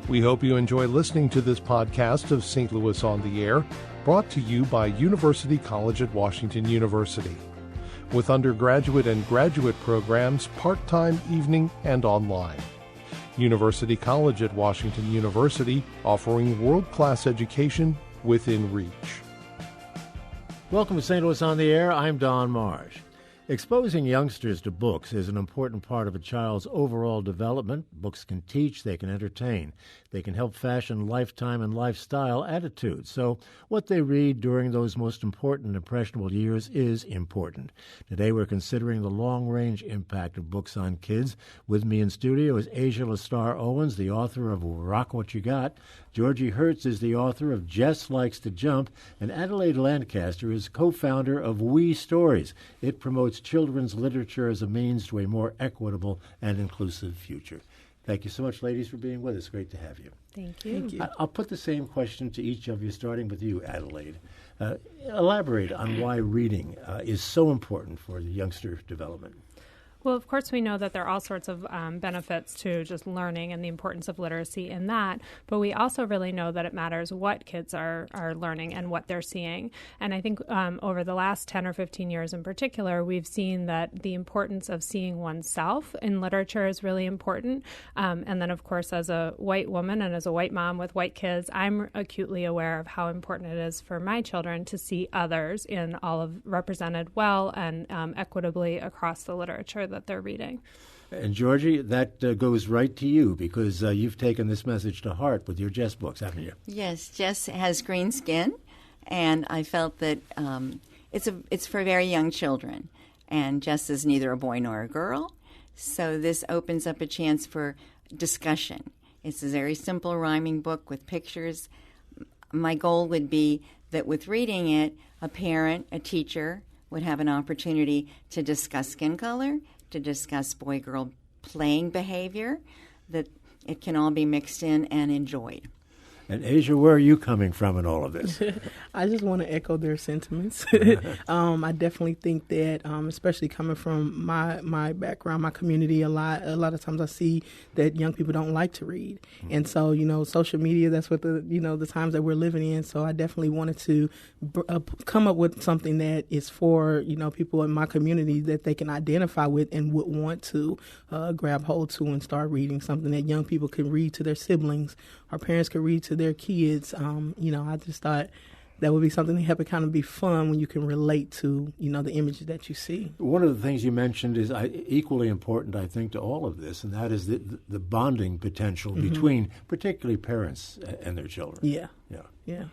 We hope you enjoy listening to this podcast of St. Louis on the Air, brought to you by University College at Washington University, with undergraduate and graduate programs part-time, evening, and online. University College at Washington University, offering world-class education within reach. Welcome to St. Louis on the Air. I'm Don Marsh. Exposing youngsters to books is an important part of a child's overall development. Books can teach, they can entertain, they can help fashion lifetime and lifestyle attitudes. So what they read during those most important and impressionable years is important. Today we're considering the long-range impact of books on kids. With me in studio is La'Starr Owens, the author of Rock What You Got. Georgie Herz is the author of Jess Likes to Jump, and Adelaide Lancaster is co-founder of We Stories. It promotes children's literature as a means to a more equitable and inclusive future. Thank you so much, ladies, for being with us. Great to have you. Thank you. Thank you. I'll put the same question to each of you, starting with you, Adelaide. Elaborate on why reading is so important for the youngster development. Well, of course, we know that there are all sorts of benefits to just learning and the importance of literacy in that, but we also really know that it matters what kids are learning and what they're seeing. And I think over the last 10 or 15 years in particular, we've seen that the importance of seeing oneself in literature is really important. And then, of course, as a white woman and as a white mom with white kids, I'm acutely aware of how important it is for my children to see others in all of represented well and equitably across the literature that they're reading. And Georgie, that goes right to you because you've taken this message to heart with your Jess books, haven't you? Yes, Jess has green skin, and I felt that it's for very young children, and Jess is neither a boy nor a girl, so this opens up a chance for discussion. It's a very simple rhyming book with pictures. My goal would be that with reading it, a parent, a teacher would have an opportunity to discuss skin color, to discuss boy-girl playing behavior, that it can all be mixed in and enjoyed. And Asia, where are you coming from in all of this? I just want to echo their sentiments. I definitely think that, especially coming from my background, my community, a lot of times I see that young people don't like to read, and so social media. That's what the times that we're living in. So I definitely wanted to come up with something that is for people in my community that they can identify with and would want to grab hold to and start reading, something that young people can read to their siblings, our parents can read to their kids. I just thought that would be something that help it kind of be fun when you can relate to, the images that you see. One of the things you mentioned is equally important, I think, to all of this, and that is the bonding potential between particularly parents and their children. Yeah.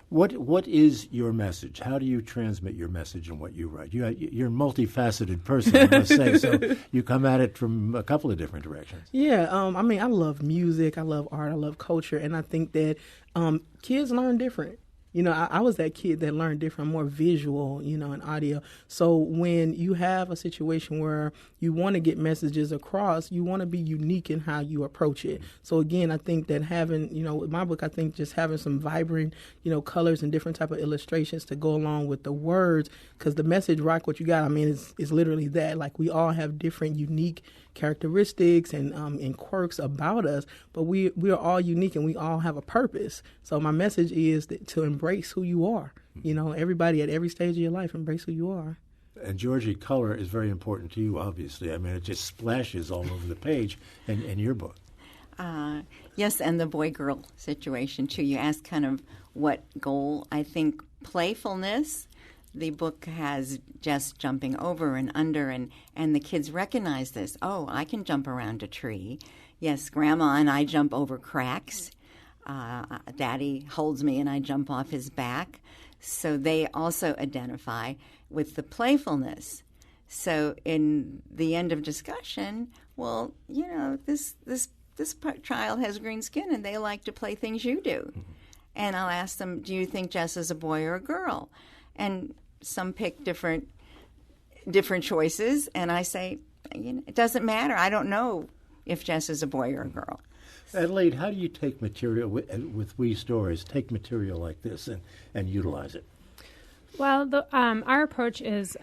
What is your message? How do you transmit your message in what you write? You're a multifaceted person, I must say, so you come at it from a couple of different directions. Yeah, I love music, I love art, I love culture, and I think that kids learn different. I was that kid that learned different, more visual, and audio. So when you have a situation where you want to get messages across, you want to be unique in how you approach it. So again, I think that having, with my book, I think just having some vibrant, colors and different type of illustrations to go along with the words, because the message, Rock What You Got, is literally that. Like, we all have different unique characteristics and quirks about us, but we are all unique and we all have a purpose. So my message is to embrace who you are. Everybody at every stage of your life, embrace who you are. And Georgie, color is very important to you, obviously. It just splashes all over the page in your book. Yes, and the boy-girl situation, too. You asked kind of what goal. I think playfulness. The book has Jess jumping over and under, and the kids recognize this. Oh, I can jump around a tree. Yes, Grandma and I jump over cracks. Daddy holds me and I jump off his back. So they also identify with the playfulness. So in the end of discussion, well, this child has green skin and they like to play things you do. And I'll ask them, do you think Jess is a boy or a girl? And some pick different choices, and I say, it doesn't matter. I don't know if Jess is a boy or a girl. Adelaide, how do you take material with We Stories, take material like this and utilize it? Well, our approach is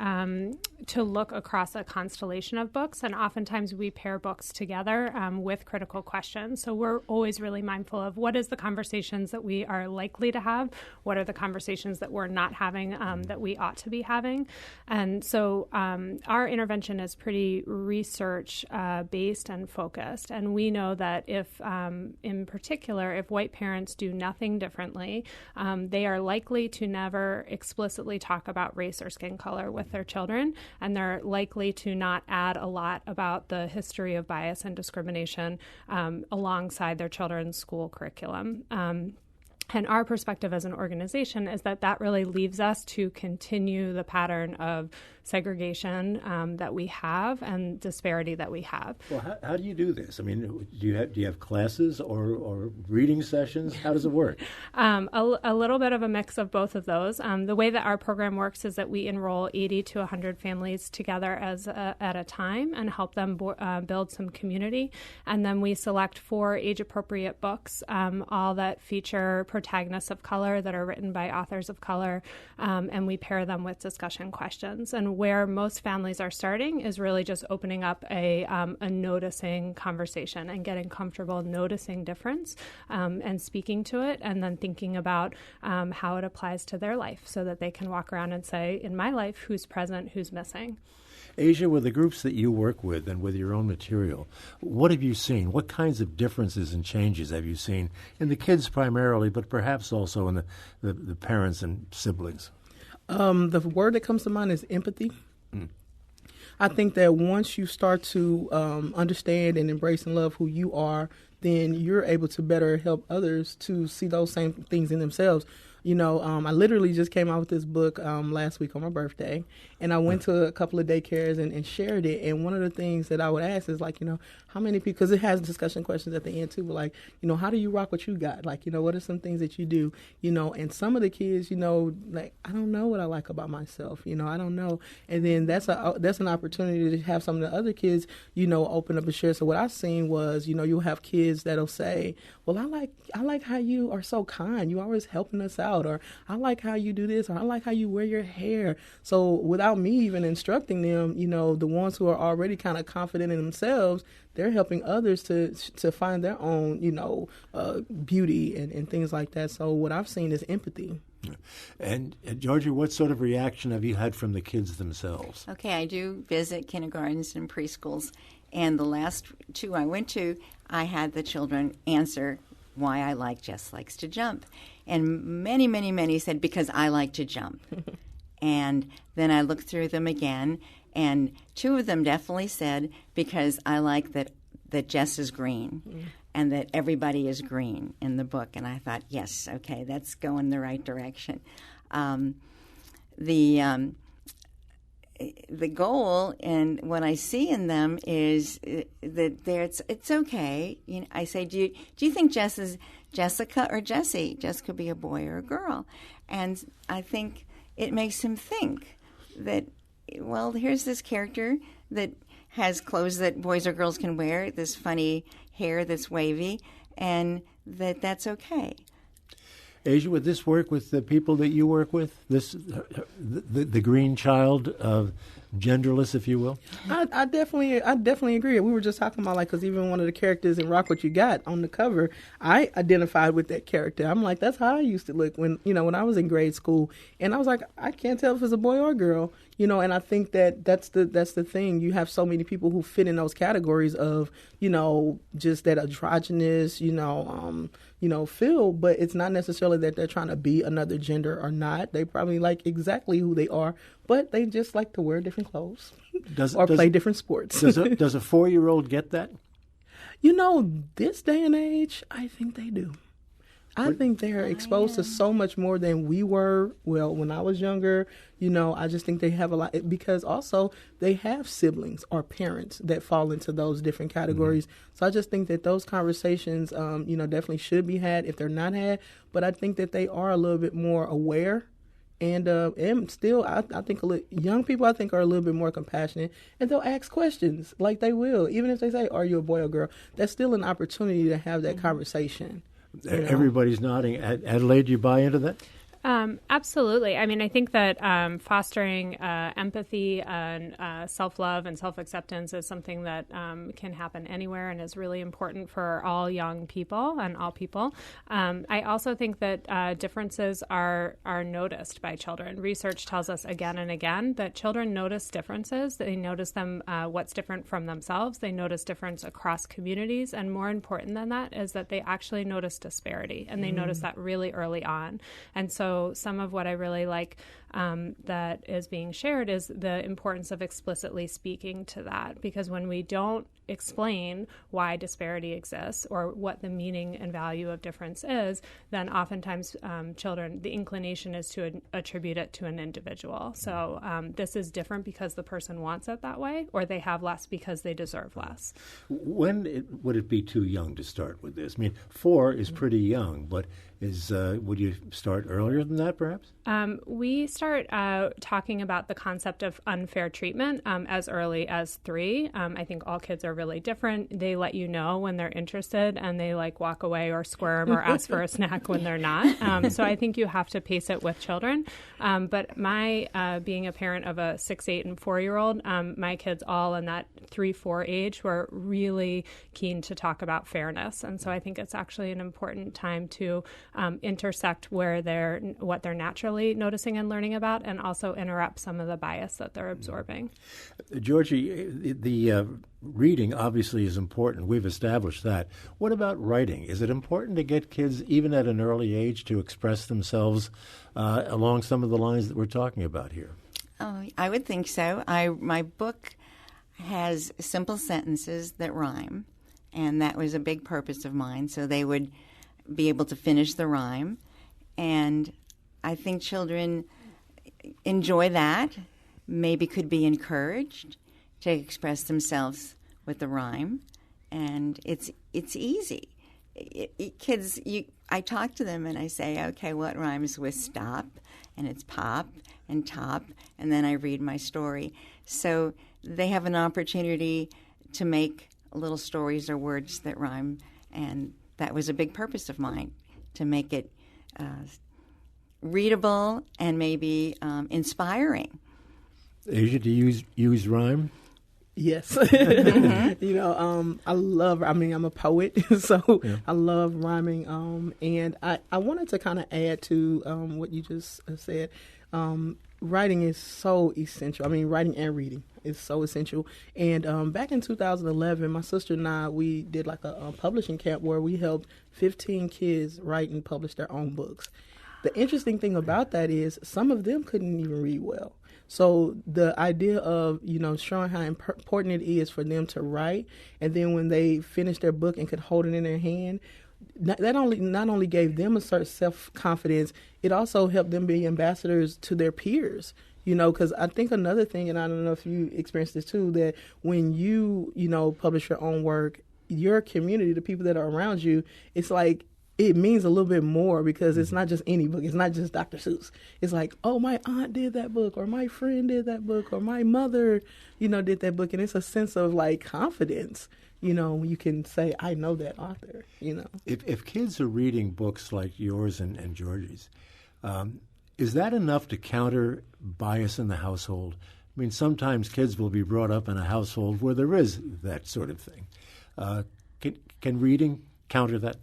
to look across a constellation of books, and oftentimes we pair books together with critical questions. So we're always really mindful of what is the conversations that we are likely to have, what are the conversations that we're not having that we ought to be having. And so our intervention is pretty research-based and focused. And we know that if, in particular, if white parents do nothing differently, they are likely to never explicitly talk about race or skin color with their children, and they're likely to not add a lot about the history of bias and discrimination alongside their children's school curriculum. And our perspective as an organization is that that really leaves us to continue the pattern of segregation that we have and disparity that we have. Well, how do you do this? I mean, do you have classes or reading sessions? How does it work? A little bit of a mix of both of those. The way that our program works is that we enroll 80 to 100 families together at a time and help them build some community. And then we select 4 age-appropriate books, all that feature protagonists of color that are written by authors of color, and we pair them with discussion questions. And where most families are starting is really just opening up a noticing conversation and getting comfortable noticing difference and speaking to it, and then thinking about how it applies to their life so that they can walk around and say, in my life, who's present, who's missing. Asia, with the groups that you work with and with your own material, what have you seen? What kinds of differences and changes have you seen in the kids primarily, but perhaps also in the parents and siblings? The word that comes to mind is empathy. I think that once you start to understand and embrace and love who you are, then you're able to better help others to see those same things in themselves. You know, I literally just came out with this book last week on my birthday, and I went to a couple of daycares and shared it. And one of the things that I would ask is, like, you know, how many people, because it has discussion questions at the end too, but like, you know, how do you rock what you got? Like, you know, what are some things that you do? You know, and some of the kids, you know, like, I don't know what I like about myself. You know, I don't know. And then that's an opportunity to have some of the other kids, you know, open up and share. So what I've seen was, you know, you'll have kids that'll say, well, I like how you are so kind. You always helping us out. Or I like how you do this, or I like how you wear your hair. So without me even instructing them, you know, the ones who are already kind of confident in themselves, they're helping others to find their own, you know, beauty and things like that. So what I've seen is empathy. And Georgie, what sort of reaction have you had from the kids themselves? Okay, I do visit kindergartens and preschools, and the last 2 I went to, I had the children answer why I like Jess Likes to Jump. And many, many, many said, because I like to jump. And then I looked through them again, and 2 of them definitely said, because I like that Jess is green and that everybody is green in the book. And I thought, yes, okay, that's going the right direction. The goal and what I see in them is that it's okay. You know, I say, do you think Jess is Jessica or Jessie? Jess could be a boy or a girl. And I think it makes him think that, well, here's this character that has clothes that boys or girls can wear, this funny hair that's wavy, and that's okay. Asia, would this work with the people that you work with? The green child, genderless, if you will? I definitely agree. We were just talking about, like, because even one of the characters in Rock What You Got on the cover, I identified with that character. I'm like, that's how I used to look when I was in grade school. And I was like, I can't tell if it's a boy or a girl. You know, and I think that's the thing. You have so many people who fit in those categories of, you know, just that androgynous, feel, but it's not necessarily that they're trying to be another gender or not. They probably like exactly who they are, but they just like to wear different clothes or play different sports. Does a 4-year-old get that? You know, this day and age, I think they do. I think they're exposed to so much more than we were. Well, when I was younger, you know, I just think they have a lot, because also they have siblings or parents that fall into those different categories. Mm-hmm. So I just think that those conversations, definitely should be had if they're not had. But I think that they are a little bit more aware. And still, I think young people, I think, are a little bit more compassionate, and they'll ask questions like they will, even if they say, "Are you a boy or girl?" That's still an opportunity to have that conversation. You know? Everybody's nodding. Adelaide, do you buy into that? Absolutely. I mean, I think that fostering empathy and self-love and self-acceptance is something that can happen anywhere and is really important for all young people and all people. I also think that differences are noticed by children. Research tells us again and again that children notice differences. They notice them, what's different from themselves. They notice difference across communities. And more important than that is that they actually notice disparity, and they notice that really early on. And so some of what I really like that is being shared is the importance of explicitly speaking to that, because when we don't explain why disparity exists or what the meaning and value of difference is, then oftentimes children, the inclination is to attribute it to an individual. So this is different because the person wants it that way, or they have less because they deserve less. Would it be too young to start with this? I mean, 4 is pretty young, but would you start earlier than that, perhaps? We start talking about the concept of unfair treatment as early as 3. I think all kids are really different. They let you know when they're interested, and they walk away or squirm or ask for a snack when they're not. So I think you have to pace it with children. But my being a parent of a 6, 8, and 4-year-old, my kids all in that 3, 4 age were really keen to talk about fairness. And so I think it's actually an important time to intersect what they're naturally noticing and learning about, and also interrupt some of the bias that they're absorbing. Georgie, the reading obviously is important. We've established that. What about writing? Is it important to get kids, even at an early age, to express themselves along some of the lines that we're talking about here? Oh, I would think so. My book has simple sentences that rhyme, and that was a big purpose of mine, so they would be able to finish the rhyme. And I think children enjoy that, maybe could be encouraged to express themselves with the rhyme. And it's easy. Kids, I talk to them and I say, okay, what rhymes with stop? And it's pop and top, and then I read my story. So they have an opportunity to make little stories or words that rhyme, and that was a big purpose of mine, to make it readable and maybe inspiring. Asia, do you use rhyme? Yes. I'm a poet, so yeah. I love rhyming. And I wanted to kind of add to what you just said. Writing is so essential. I mean, writing and reading is so essential. And back in 2011, my sister and I, we did a publishing camp where we helped 15 kids write and publish their own books. The interesting thing about that is some of them couldn't even read well. So the idea of, showing how important it is for them to write, and then when they finished their book and could hold it in their hand, not only gave them a certain self-confidence, it also helped them be ambassadors to their peers. Because I think another thing, and I don't know if you experienced this too, that when you, publish your own work, your community, the people that are around you, it's like, it means a little bit more, because it's not just any book. It's not just Dr. Seuss. It's like, oh, my aunt did that book, or my friend did that book, or my mother, did that book. And it's a sense of confidence, you can say, I know that author, If kids are reading books like yours and Georgie's, is that enough to counter bias in the household? I mean, sometimes kids will be brought up in a household where there is that sort of thing. Can reading counter that?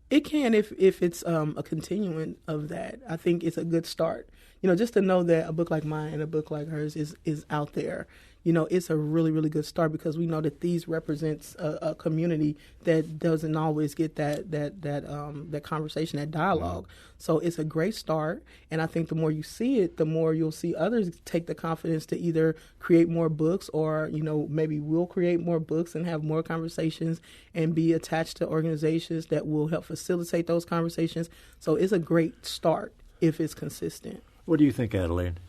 It can if it's a continuing of that. I think it's a good start. Just to know that a book like mine and a book like hers is out there. It's a really, really good start, because we know that these represents a community that doesn't always get that conversation, that dialogue. Mm-hmm. So it's a great start, and I think the more you see it, the more you'll see others take the confidence to either create more books, or maybe we'll create more books and have more conversations and be attached to organizations that will help facilitate those conversations. So it's a great start if it's consistent. What do you think, Adelaide?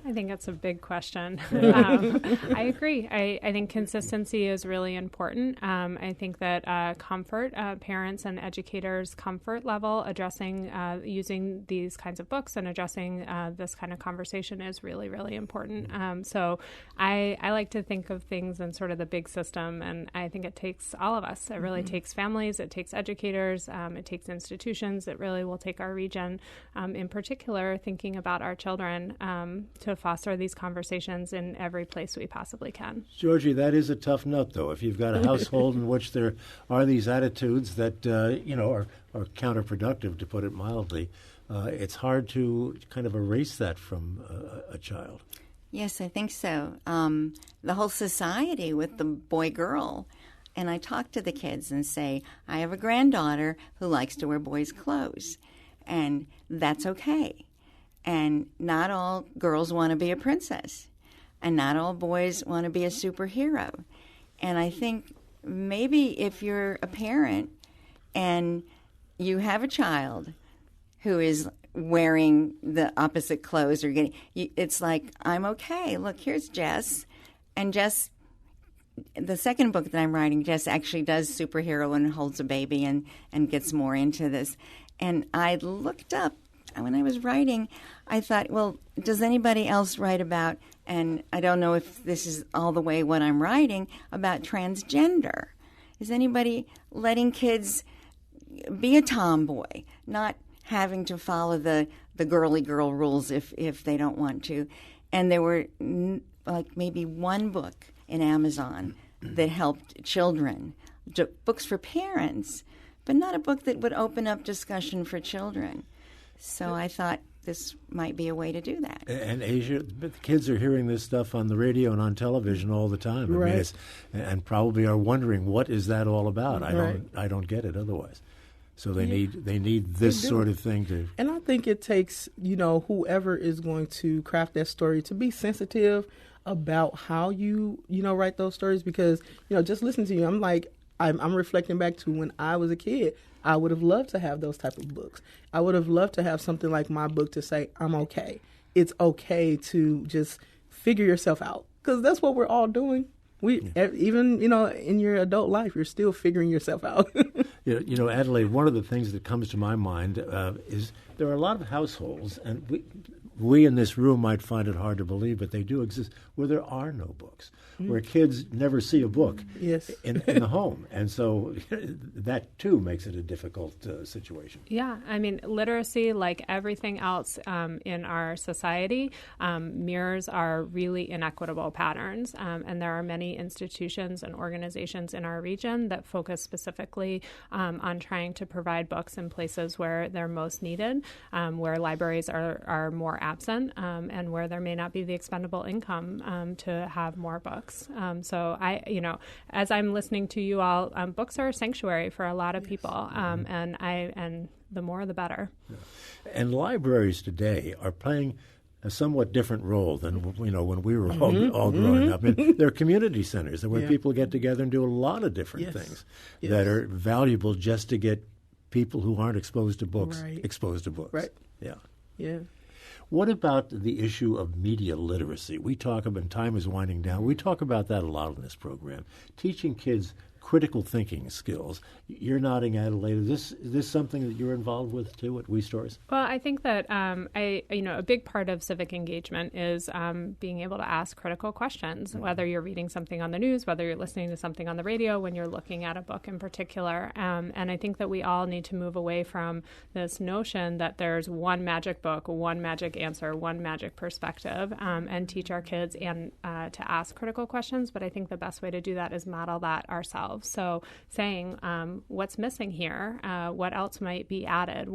I think it's a big question. I agree. I think consistency is really important. I think that comfort, parents and educators' comfort level addressing, using these kinds of books and addressing this kind of conversation is really, really important. So I like to think of things in sort of the big system, and I think it takes all of us. It really takes families, it takes educators, it takes institutions. It really will take our region, in particular, thinking about our children, to foster these conversations in every place we possibly can. Georgie, that is a tough nut, though. If you've got a household in which there are these attitudes that are counterproductive, to put it mildly, it's hard to kind of erase that from a child. Yes, I think so. The whole society with the boy-girl. And I talk to the kids and say, I have a granddaughter who likes to wear boys' clothes, and that's okay. And not all girls want to be a princess, and not all boys want to be a superhero. And I think maybe if you're a parent and you have a child who is wearing the opposite clothes or it's like, I'm okay. Look, here's Jess. And Jess, the second book that I'm writing, Jess actually does superhero and holds a baby and gets more into this. And I looked up, when I was writing, I thought, well, does anybody else write about, and I don't know if this is all the way what I'm writing, about transgender? Is anybody letting kids be a tomboy, not having to follow the girly girl rules if they don't want to? And there were like maybe one book in Amazon that helped children, books for parents, but not a book that would open up discussion for children. So I thought this might be a way to do that. And Asia, the kids are hearing this stuff on the radio and on television all the time. Right. I mean, and probably are wondering, what is that all about? I don't get it otherwise. So they need this sort of thing to. And I think it takes, whoever is going to craft that story to be sensitive about how you write those stories, because just listening to you, I'm like, I'm reflecting back to when I was a kid. I would have loved to have those type of books. I would have loved to have something like my book to say, I'm okay. It's okay to just figure yourself out, because that's what we're all doing. Even in your adult life, you're still figuring yourself out. Adelaide, one of the things that comes to my mind is there are a lot of households, and we in this room might find it hard to believe, but they do exist, where there are no books, where kids never see a book in the home. And so that, too, makes it a difficult situation. Yeah. I mean, literacy, like everything else in our society, mirrors our really inequitable patterns. And there are many institutions and organizations in our region that focus specifically on trying to provide books in places where they're most needed, where libraries are more absent, and where there may not be the expendable income to have more books. So as I'm listening to you all, books are a sanctuary for a lot of people, and the more the better. Yeah. And libraries today are playing a somewhat different role than when we were all growing up. And they're community centers where people get together and do a lot of different things that are valuable just to get people who aren't exposed to books exposed to books. Right. Yeah. Yeah. What about the issue of media literacy? We talk about, time is winding down, we talk about that a lot in this program. Teaching kids critical thinking skills. You're nodding, Adelaide. Is this something that you're involved with, too, at We Stories? Well, I think that a big part of civic engagement is being able to ask critical questions, whether you're reading something on the news, whether you're listening to something on the radio, when you're looking at a book in particular. And I think that we all need to move away from this notion that there's one magic book, one magic answer, one magic perspective, and teach our kids and to ask critical questions. But I think the best way to do that is model that ourselves. So saying what's missing here, what else might be added,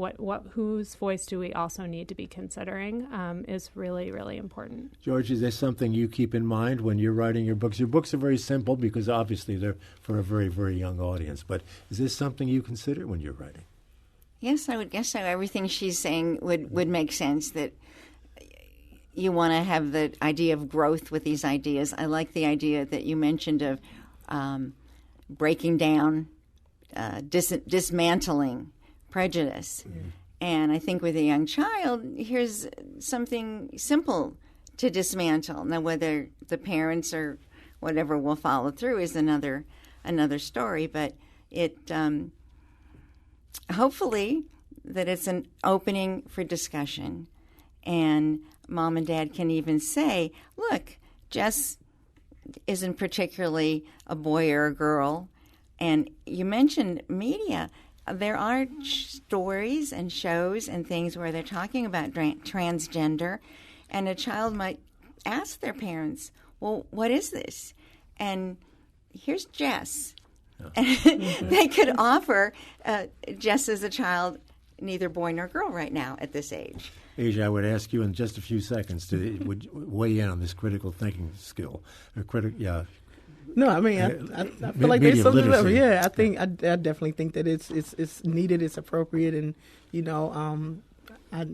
whose voice do we also need to be considering is really, really important. Georgie, is there something you keep in mind when you're writing your books? Your books are very simple because obviously they're for a very, very young audience. But is this something you consider when you're writing? Yes, I would guess so. Everything she's saying would make sense, that you want to have the idea of growth with these ideas. I like the idea that you mentioned of breaking down, dismantling prejudice. And I think with a young child, here's something simple to dismantle. Now, whether the parents or whatever will follow through is another story, but it hopefully that it's an opening for discussion, and mom and dad can even say, look, Jess isn't particularly a boy or a girl. And you mentioned media. There are stories and shows and things where they're talking about transgender, and a child might ask their parents, well, what is this? And here's Jess. Yeah. They could offer Jess as a child, neither boy nor girl right now at this age. Asia, I would ask you in just a few seconds to weigh in on this critical thinking skill. No, I mean, I feel like they summed it up. Yeah, I definitely think that it's needed, it's appropriate, and I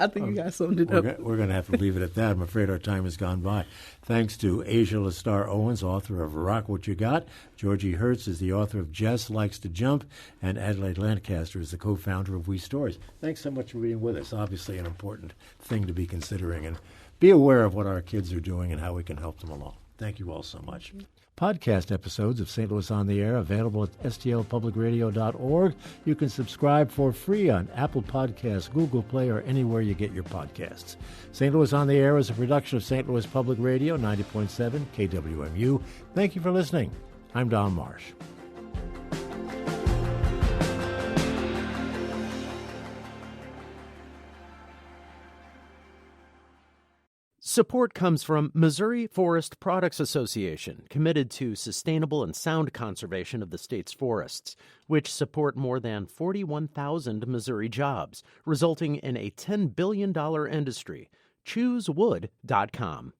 think you guys summed it up. We're going to have to leave it at that. I'm afraid our time has gone by. Thanks to Asia La'Starr Owens, author of Rock What You Got. Georgie Herz is the author of Jess Likes to Jump, and Adelaide Lancaster is the co-founder of We Stories. Thanks so much for being with us. Obviously an important thing to be considering, and be aware of what our kids are doing and how we can help them along. Thank you all so much. Podcast episodes of St. Louis on the Air available at stlpublicradio.org. You can subscribe for free on Apple Podcasts, Google Play, or anywhere you get your podcasts. St. Louis on the Air is a production of St. Louis Public Radio, 90.7 KWMU. Thank you for listening. I'm Don Marsh. Support comes from Missouri Forest Products Association, committed to sustainable and sound conservation of the state's forests, which support more than 41,000 Missouri jobs, resulting in a $10 billion industry. ChooseWood.com.